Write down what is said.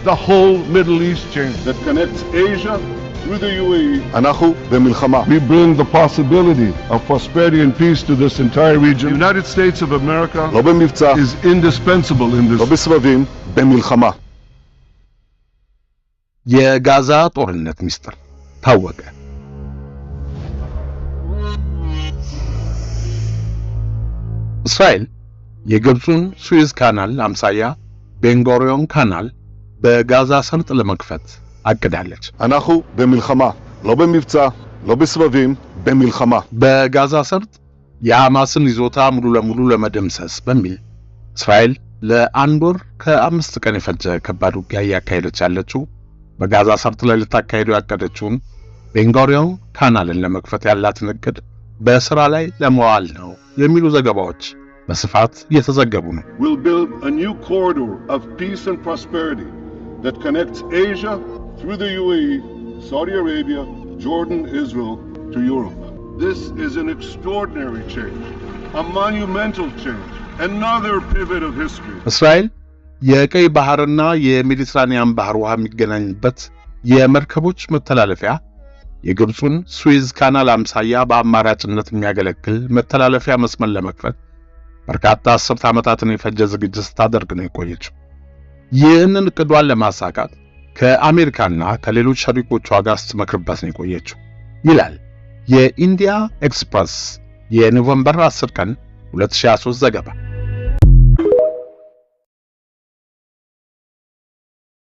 the whole Middle East chain that connects Asia through the UAE. אנחנו במלחמה. We bring the possibility of prosperity and peace to this entire region. The United States of America לא במבצע, is indispensable in לא this. בסבבים, במלחמה. የጋዛ ጦርነት ሚስጥር ታወቀ። እስራኤል የግብፁን ስዊዝ ካናል አምሳያ ቤንጎሪዮን ካናል በጋዛ ሰርጥ ለመክፈት አቅዳለች። אנחנו במלחמה, לא במבצע, לא בסבבים, במלחמה. በጋዛ ሰርጥ የሐማስን ይዞታ ሙሉ ለሙሉ ለመደምሰስ በሚል እስራኤል ለአንድ ወር ከ5 ቀን የፈጀ ከባድ ውጊያ እያካሄደች ያለችው በጋዛ ሰርጥ ላይ ልታካሄደው ያቀደችውን ቤንጎሪዮን ካናልን ለመክፈት ያላትን እቅድ በስራ ላይ ለማዋል ነው የሚሉ ዘገባዎች በስፋት እየተዘገቡ ነው። We'll build a new corridor of peace and prosperity that connects Asia through the UAE, Saudi Arabia, Jordan, Israel to Europe. This is an extraordinary change, a monumental change, another pivot of history. እስራኤል የቀይ ባህርና የሜዲትራኒያን ባህር ውሃ የሚገናኝበት የመርከቦች መተላለፊያ የግብፁን ስዊዝ ካናል አምሳያ በአማራጭነት የሚያገለግል መተላለፊያ መስመር ለመክፈት በርካታ 10 ዓመታትን የፈጀ ዝግጅት ስታደርግ ነው የቆየችው። ይህንን እቅዷን ለማሳካት ከአሜሪካና ከሌሎች ሸሪኮቿ ጋር ስትመክርበት ነው የቆየችው ይላል የኢንዲያ ኤክስፕረስ የኖቬምበር 10 ቀን 2023 ዘገባ።